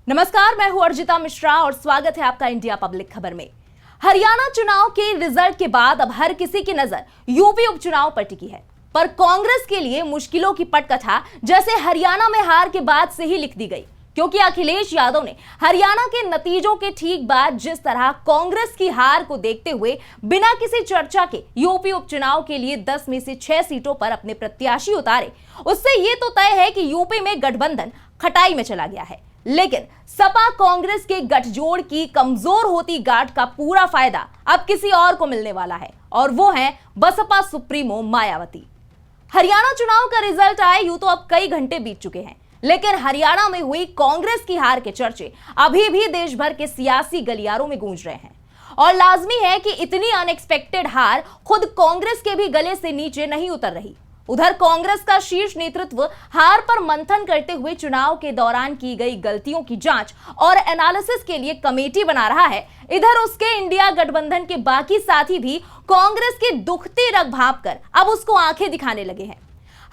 नमस्कार, मैं हूं अर्जिता मिश्रा और स्वागत है आपका इंडिया पब्लिक खबर में। हरियाणा चुनाव के रिजल्ट के बाद अब हर किसी की नजर यूपी उपचुनाव पर टिकी है, पर कांग्रेस के लिए मुश्किलों की पटकथा जैसे हरियाणा में हार के बाद से ही लिख दी गई, क्योंकि अखिलेश यादव ने हरियाणा के नतीजों के ठीक बाद जिस तरह कांग्रेस की हार को देखते हुए बिना किसी चर्चा के यूपी उपचुनाव के लिए 10 में से 6 सीटों पर अपने प्रत्याशी उतारे, उससे ये तो तय है कि यूपी में गठबंधन खटाई में चला गया है। लेकिन सपा कांग्रेस के गठजोड़ की कमजोर होती गांठ का पूरा फायदा अब किसी और को मिलने वाला है, और वो है बसपा सुप्रीमो मायावती। हरियाणा चुनाव का रिजल्ट आए यूं तो अब कई घंटे बीत चुके हैं, लेकिन हरियाणा में हुई कांग्रेस की हार के चर्चे अभी भी देश भर के सियासी गलियारों में गूंज रहे हैं। और लाजमी है कि इतनी अनएक्सपेक्टेड हार खुद कांग्रेस के भी गले से नीचे नहीं उतर रही। उधर कांग्रेस का शीर्ष नेतृत्व हार पर मंथन करते हुए चुनाव के दौरान की गई गलतियों की जांच और एनालिसिस के लिए कमेटी बना रहा है। इधर उसके इंडिया गठबंधन के बाकी साथी भी कांग्रेस की दुखती रग भांपकर अब उसको आंखें दिखाने लगे हैं।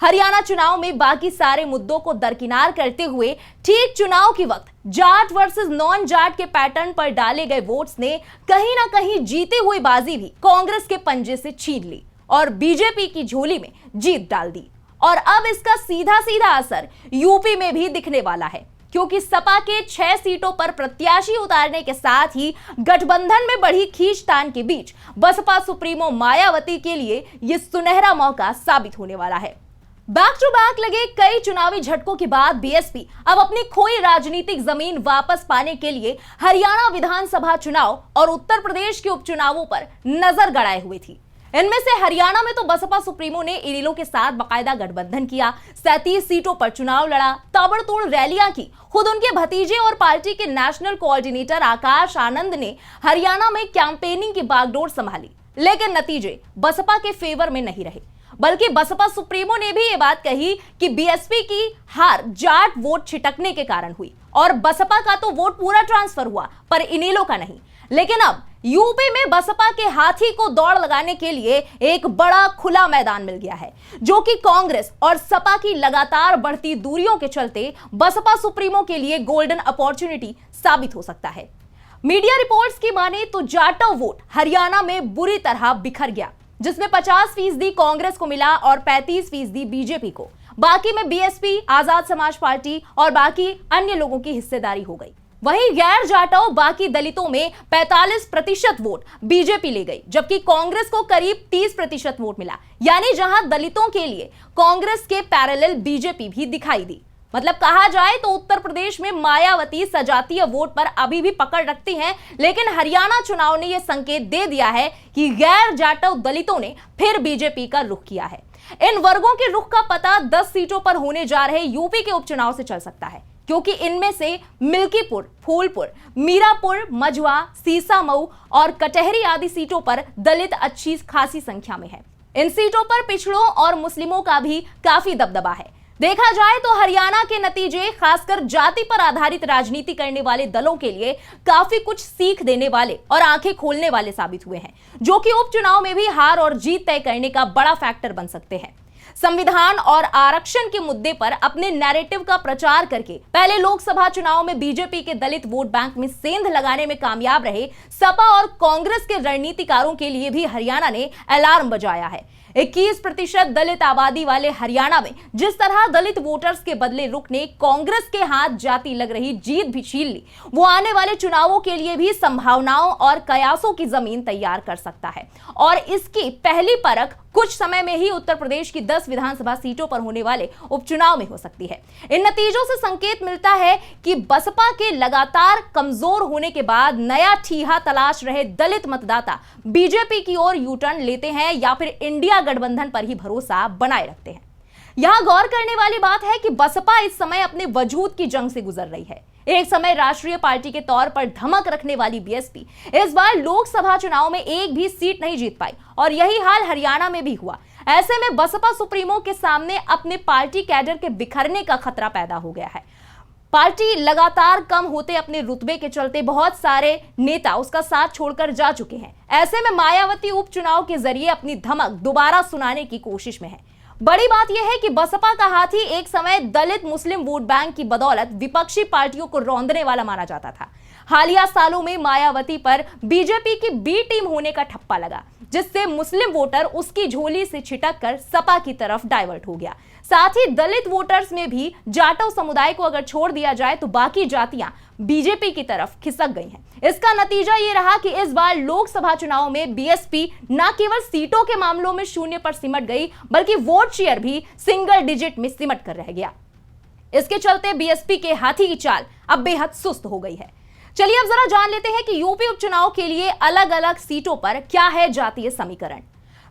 हरियाणा चुनाव में बाकी सारे मुद्दों को दरकिनार करते हुए ठीक चुनाव के वक्त जाट वर्सेस नॉन जाट के पैटर्न पर डाले गए वोट्स ने कहीं ना कहीं जीती हुई बाजी भी कांग्रेस के पंजे से छीन ली और बीजेपी की झोली में जीत डाल दी। और अब इसका सीधा सीधा असर यूपी में भी दिखने वाला है, क्योंकि सपा के 6 सीटों पर प्रत्याशी उतारने के साथ ही गठबंधन में बढ़ी खींचतान के बीच बसपा सुप्रीमो मायावती के लिए यह सुनहरा मौका साबित होने वाला है। बैक टू बैक लगे कई चुनावी झटकों के बाद बीएसपी अब अपनी खोई राजनीतिक जमीन वापस पाने के लिए हरियाणा विधानसभा चुनाव और उत्तर प्रदेश के उपचुनावों पर नजर गड़ाए हुई थी। इनमें से हरियाणा में तो बसपा सुप्रीमो ने इनेलो के साथ बाकायदा गठबंधन किया, 37 सीटों पर चुनाव लड़ा, ताबड़तोड़ रैलियां की। खुद उनके भतीजे और पार्टी के नेशनल कोऑर्डिनेटर आकाश आनंद ने हरियाणा में कैंपेनिंग की बागडोर संभाली, लेकिन नतीजे बसपा के फेवर में नहीं रहे। बल्कि बसपा सुप्रीमो ने भी ये बात कही कि बीएसपी की हार जाट वोट छिटकने के कारण हुई और बसपा का तो वोट पूरा ट्रांसफर हुआ, पर इनेलो का नहीं। लेकिन अब यूपी में बसपा के हाथी को दौड़ लगाने के लिए एक बड़ा खुला मैदान मिल गया है, जो कि कांग्रेस और सपा की लगातार बढ़ती दूरियों के चलते बसपा सुप्रीमो के लिए गोल्डन अपॉर्चुनिटी साबित हो सकता है। मीडिया रिपोर्ट्स की माने तो जाटव वोट हरियाणा में बुरी तरह बिखर गया, जिसमें 50% कांग्रेस को मिला और 35% बीजेपी को। बाकी में बीएसपी, आजाद समाज पार्टी और बाकी अन्य लोगों की हिस्सेदारी हो गई। वहीं गैर जाटव बाकी दलितों में 45% वोट बीजेपी ले गई, जबकि कांग्रेस को करीब 30% वोट मिला। यानी जहां दलितों के लिए कांग्रेस के पैरेलल बीजेपी भी दिखाई दी। मतलब कहा जाए तो उत्तर प्रदेश में मायावती सजातीय वोट पर अभी भी पकड़ रखती हैं, लेकिन हरियाणा चुनाव ने यह संकेत दे दिया है कि गैर जाटव दलितों ने फिर बीजेपी का रुख किया है। इन वर्गों के रुख का पता 10 सीटों पर होने जा रहे यूपी के उपचुनाव से चल सकता है, क्योंकि इनमें से मिल्कीपुर, फूलपुर, मीरापुर, मझवा, सीसामऊ और कटहरी आदि सीटों पर दलित अच्छी खासी संख्या में है। इन सीटों पर पिछड़ों और मुस्लिमों का भी काफी दबदबा है। देखा जाए तो हरियाणा के नतीजे खासकर जाति पर आधारित राजनीति करने वाले दलों के लिए काफी कुछ सीख देने वाले और आंखें खोलने वाले साबित हुए हैं, जो कि उपचुनाव में भी हार और जीत तय करने का बड़ा फैक्टर बन सकते हैं। संविधान और आरक्षण के मुद्दे पर अपने नैरेटिव का प्रचार करके पहले लोकसभा चुनाव में बीजेपी के दलित वोट बैंक में सेंध लगाने में कामयाब रहे सपा और कांग्रेस के रणनीतिकारों के लिए भी हरियाणा ने अलार्म बजाया है। 21% दलित आबादी वाले हरियाणा में जिस तरह दलित वोटर्स के बदले रुख ने कांग्रेस के हाथ जाती लग रही जीत भी छीन ली, वो आने वाले चुनावों के लिए भी संभावनाओं और कयासों की जमीन तैयार कर सकता है। और इसकी पहली परख कुछ समय में ही उत्तर प्रदेश की 10 विधानसभा सीटों पर होने वाले उपचुनाव में हो सकती है। इन नतीजों से संकेत मिलता है कि बसपा के लगातार कमजोर होने के बाद नया ठीहा तलाश रहे दलित मतदाता बीजेपी की ओर यू टर्न लेते हैं या फिर इंडिया गठबंधन पर ही भरोसा बनाए रखते हैं। यहां गौर करने वाली बात है कि बसपा इस समय अपने वजूद की जंग से गुजर रही है। एक समय राष्ट्रीय पार्टी के तौर पर धमक रखने वाली बीएसपी इस बार लोकसभा चुनाव में एक भी सीट नहीं जीत पाई और यही हाल हरियाणा में भी हुआ। ऐसे में बसपा सुप्रीमो के सामने अपने पार्टी कैडर के बिखरने का खतरा पैदा हो गया है। पार्टी लगातार कम होते अपने रुतबे के चलते बहुत सारे नेता उसका साथ छोड़कर जा चुके हैं। ऐसे में मायावती उपचुनाव के जरिए अपनी धमक दोबारा सुनाने की कोशिश में है। बड़ी बात यह है कि बसपा का हाथी एक समय दलित मुस्लिम वोट बैंक की बदौलत विपक्षी पार्टियों को रौंदने वाला माना जाता था। हालिया सालों में मायावती पर बीजेपी की बी टीम होने का ठप्पा लगा, जिससे मुस्लिम वोटर उसकी झोली से छिटक कर सपा की तरफ डाइवर्ट हो गया। साथ ही दलित वोटर्स में भी जाटव समुदाय को अगर छोड़ दिया जाए तो बाकी जातियां बीजेपी की तरफ खिसक गई हैं। इसका नतीजा ये रहा कि इस बार लोकसभा चुनाव में बीएसपी न केवल सीटों के मामलों में शून्य पर सिमट गई, बल्कि वोट शेयर भी सिंगल डिजिट में सिमट कर रह गया। इसके चलते बीएसपी के हाथी की चाल अब बेहद सुस्त हो गई है। चलिए अब जरा जान लेते हैं कि यूपी उपचुनाव के लिए अलग अलग सीटों पर क्या है जातीय समीकरण।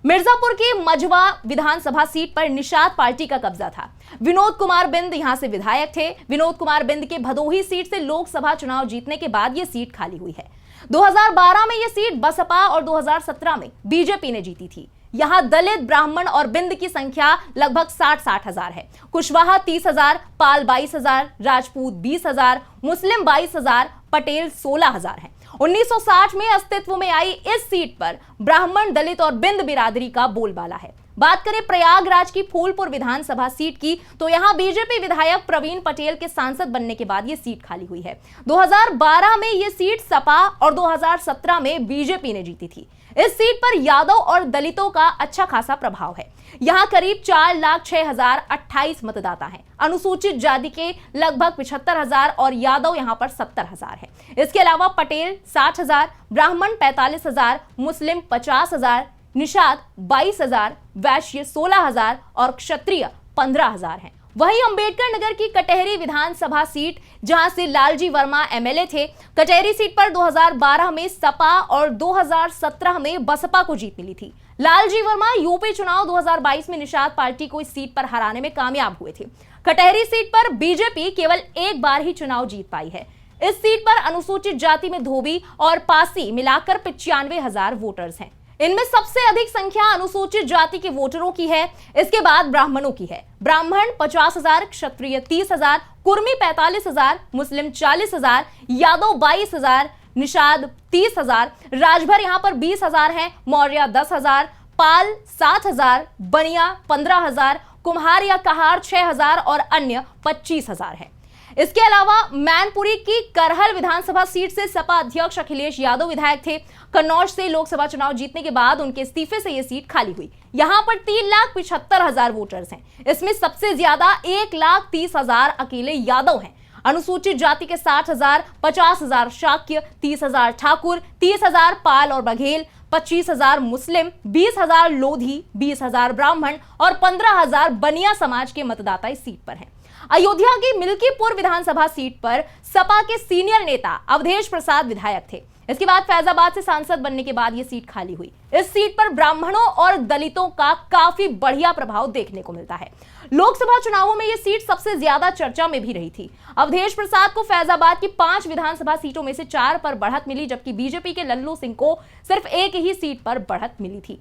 मिर्जापुर की मझवा विधानसभा सीट पर निषाद पार्टी का कब्जा था। विनोद कुमार बिंद यहां से विधायक थे। विनोद कुमार बिंद के भदोही सीट से लोकसभा चुनाव जीतने के बाद यह सीट खाली हुई है। 2012 में यह सीट बसपा और 2017 में बीजेपी ने जीती थी। यहां दलित, ब्राह्मण और बिंद की संख्या लगभग 60 हजार है। कुशवाहा 30,000, पाल 22,000, राजपूत 20,000, मुस्लिम 22,000, पटेल 16,000 है। 1960 में अस्तित्व में आई इस सीट पर ब्राह्मण, दलित और बिंद बिरादरी का बोलबाला है। बात करें प्रयागराज की फूलपुर विधानसभा सीट की, तो यहां बीजेपी विधायक प्रवीण पटेल के सांसद बनने के बाद यह सीट खाली हुई है। 2012 में यह सीट सपा और 2017 में बीजेपी ने जीती थी। इस सीट पर यादव और दलितों का अच्छा खासा प्रभाव है। यहां करीब 4,06,028 मतदाता हैं। अनुसूचित जाति के लगभग 75,000 और यादव यहां पर 70,000 है। इसके अलावा पटेल 60,000, ब्राह्मण 45,000, मुस्लिम 50,000, निषाद 22,000, वैश्य 16,000 और क्षत्रिय 15,000 हैं। वहीं अंबेडकर नगर की कटहरी विधानसभा सीट, जहां से लालजी वर्मा एमएलए थे, कटहरी सीट पर 2012 में सपा और 2017 में बसपा को जीत मिली थी। लालजी वर्मा यूपी चुनाव 2022 में निषाद पार्टी को इस सीट पर हराने में कामयाब हुए थे। कटहरी सीट पर बीजेपी केवल एक बार ही चुनाव जीत पाई है। इस सीट पर अनुसूचित जाति में धोबी और पासी मिलाकर 95,000 वोटर्स हैं। इनमें सबसे अधिक संख्या अनुसूचित जाति के वोटरों की है। इसके बाद ब्राह्मणों की है। ब्राह्मण 50,000, क्षत्रिय 30,000, कुर्मी 45,000, मुस्लिम 40,000, यादव 22,000, निषाद 30,000, राजभर यहां पर 20,000 है, मौर्य 10,000, पाल 7,000, बनिया 15,000, कुम्हार या कहार 6,000 और अन्य 25,000 है। इसके अलावा मैनपुरी की करहल विधानसभा सीट से सपा अध्यक्ष अखिलेश यादव विधायक थे। कन्नौज से लोकसभा चुनाव जीतने के बाद उनके इस्तीफे से यह सीट खाली हुई। यहां पर 3,75,000 वोटर्स हैं। इसमें सबसे ज्यादा 1,30,000 अकेले यादव हैं। अनुसूचित जाति के 60,000, 50,000 शाक्य, 30,000 ठाकुर, 30,000 पाल और बघेल, 25,000 मुस्लिम, 20,000 लोधी, 20,000 ब्राह्मण और 15,000 बनिया समाज के मतदाता इस सीट पर हैं। अयोध्या की मिल्कीपुर विधानसभा सीट पर सपा के सीनियर नेता अवधेश प्रसाद विधायक थे। इसके बाद फैजाबाद से सांसद बनने के बाद यह सीट खाली हुई। इस सीट पर ब्राह्मणों और दलितों का काफी बढ़िया प्रभाव देखने को मिलता है। लोकसभा चुनावों में यह सीट सबसे ज्यादा चर्चा में भी रही थी। अवधेश प्रसाद को फैजाबाद की 5 विधानसभा सीटों में से 4 पर बढ़त मिली, जबकि बीजेपी के लल्लू सिंह को सिर्फ एक ही सीट पर बढ़त मिली थी।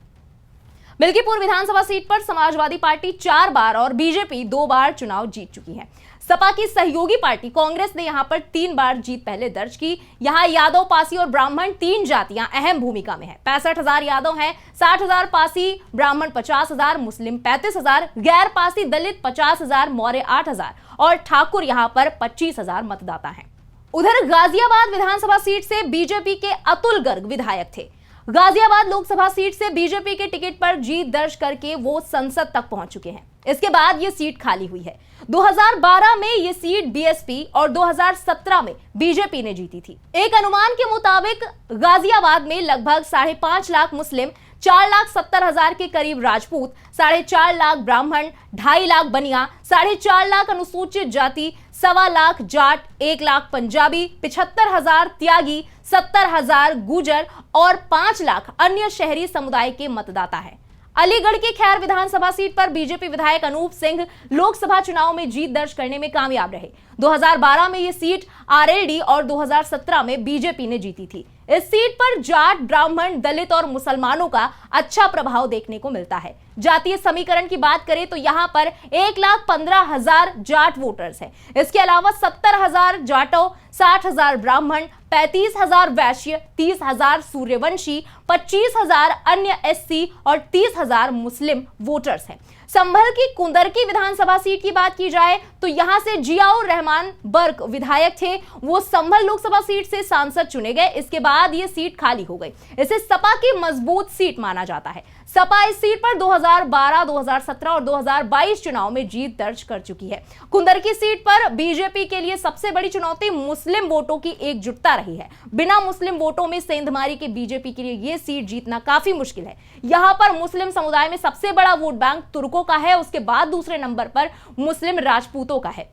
मिल्कीपुर विधानसभा सीट पर समाजवादी पार्टी 4 बार और बीजेपी 2 बार चुनाव जीत चुकी है। सपा की सहयोगी पार्टी कांग्रेस ने यहां पर 3 बार जीत पहले दर्ज की। यहां यादव, पासी और ब्राह्मण 3 जातियां अहम भूमिका में है। 65,000 यादव हैं, 60,000 पासी, ब्राह्मण 50,000, मुस्लिम 35,000, गैर पासी दलित 50,000, मौर्य 8,000 और ठाकुर यहां पर 25,000 मतदाता हैं। उधर गाजियाबाद विधानसभा सीट से बीजेपी के अतुल गर्ग विधायक थे। गाजियाबाद लोकसभा सीट से बीजेपी के टिकट पर जीत दर्ज करके वो संसद तक पहुंच चुके हैं। इसके बाद ये सीट खाली हुई है। 2012 में ये सीट बीएसपी और 2017 में बीजेपी ने जीती थी। एक अनुमान के मुताबिक गाजियाबाद में लगभग 5.5 लाख मुस्लिम, 4,70,000 के करीब राजपूत, 4.5 लाख ब्राह्मण, 2.5 लाख बनिया, 4.5 लाख अनुसूचित जाति, 1.25 लाख जाट, 1 लाख पंजाबी, 75,000 त्यागी, 70,000 गुजर और 5 लाख अन्य शहरी समुदाय के मतदाता हैं। अलीगढ़ की खैर विधानसभा सीट पर बीजेपी विधायक अनूप सिंह लोकसभा चुनाव में जीत दर्ज करने में कामयाब रहे। 2012 में यह सीट आरएलडी और 2017 में बीजेपी ने जीती थी। इस सीट पर जाट, ब्राह्मण, दलित और मुसलमानों का अच्छा प्रभाव देखने को मिलता है। जातीय समीकरण की बात करें तो यहां पर 1,15,000 जाट वोटर्स हैं। इसके अलावा 70,000 जाटव, 60,000 ब्राह्मण, 35,000 वैश्य, 30,000 सूर्यवंशी, 25,000 अन्य एससी और 30,000 मुस्लिम वोटर्स हैं। संभल की कुंदरकी विधानसभा सीट की बात की जाए तो यहां से जियाउर रहमान बर्क विधायक थे, वो संभल लोकसभा सीट से सांसद चुने गए। इसके बाद ये सीट खाली हो गई। इसे सपा की मजबूत सीट माना जाता है। सपा इस सीट पर 2012, 2017 और 2022 चुनाव में जीत दर्ज कर चुकी है। कुंदरकी सीट पर बीजेपी के लिए सबसे बड़ी चुनौती मुस्लिम वोटों की एकजुटता रही है। बिना मुस्लिम वोटों में सेंधमारी के बीजेपी के लिए यह सीट जीतना काफी मुश्किल है। यहां पर मुस्लिम समुदाय में सबसे बड़ा वोट बैंक तुर्कों का है, उसके बाद दूसरे नंबर पर मुस्लिम राजपूतों का है।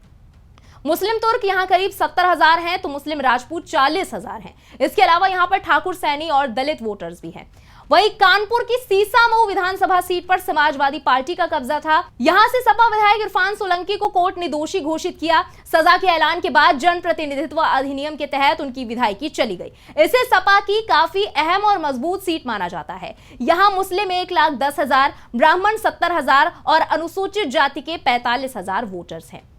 मुस्लिम तुर्क यहां करीब 70,000 हैं तो मुस्लिम राजपूत 40,000 हैं। इसके अलावा यहां पर ठाकुर सैनी और दलित वोटर्स भी हैं। वहीं कानपुर की सीसामऊ विधानसभा सीट पर समाजवादी पार्टी का कब्जा था। यहां से सपा विधायक इरफान सोलंकी को कोर्ट ने दोषी घोषित किया। सजा के ऐलान के बाद जनप्रतिनिधित्व अधिनियम के तहत उनकी विधायकी चली गई। इसे सपा की काफी अहम और मजबूत सीट माना जाता है। यहां मुस्लिम 1,10,000, ब्राह्मण 70,000 और अनुसूचित जाति के 45,000 वोटर्स हैं।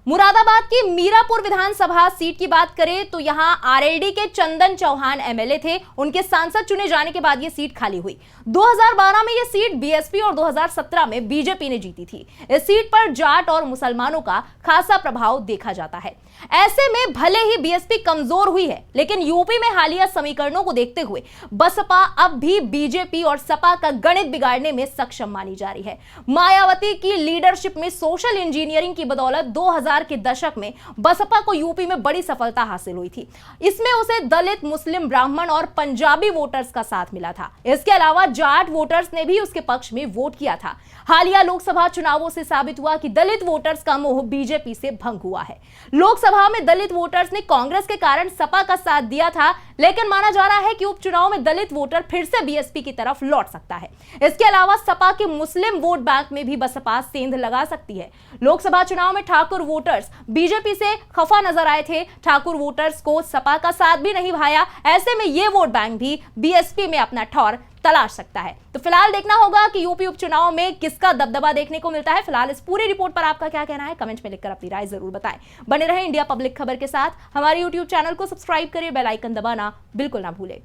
मुरादाबाद की मीरापुर विधानसभा सीट की बात करें तो यहां आरएलडी के चंदन चौहान एमएलए थे। उनके सांसद चुने जाने के बाद यह सीट खाली हुई। 2012 में यह सीट बीएसपी और 2017 में बीजेपी ने जीती थी। इस सीट पर जाट और मुसलमानों का खासा प्रभाव देखा जाता है। ऐसे में भले ही बीएसपी कमजोर हुई है, लेकिन यूपी में हालिया समीकरणों को देखते हुए बसपा अब भी बीजेपी और सपा का गणित बिगाड़ने में सक्षम मानी जा रही है। मायावती की लीडरशिप में सोशल इंजीनियरिंग की बदौलत 2000 के दशक में बसपा को यूपी में बड़ी सफलता हासिल हुई थी। इसमें उसे दलित, मुस्लिम, ब्राह्मण और पंजाबी वोटर्स का साथ मिला था। इसके अलावा जाट वोटर्स ने भी उसके पक्ष में वोट किया था। हालिया लोकसभा चुनावों से साबित हुआ कि दलित वोटर्स का मोह बीजेपी से भंग हुआ है। लोकसभा में दलित वोटर्स ने कांग्रेस के कारण सपा का साथ दिया था, लेकिन माना जा रहा है कि उपचुनाव में दलित वोटर फिर से बीएसपी की तरफ लौट सकता है। इसके अलावा सपा के मुस्लिम वोट बैंक में भी बसपा सेंध लगा सकती है। लोकसभा चुनाव में ठाकुर वोटर्स बीजेपी से खफा नजर आए थे। ठाकुर वोटर्स को सपा का साथ भी नहीं भाया। ऐसे में यह वोट बैंक भी बीएसपी में अपना ठौर तलाश सकता है। तो फिलहाल देखना होगा कि यूपी उपचुनाव में किसका दबदबा देखने को मिलता है। फिलहाल इस पूरी रिपोर्ट पर आपका क्या कहना है, कमेंट में लिखकर अपनी राय जरूर बताएं। बने रहें इंडिया पब्लिक खबर के साथ। हमारे यूट्यूब चैनल को सब्सक्राइब करिए, बेल आइकन दबाना बिल्कुल ना भूलें।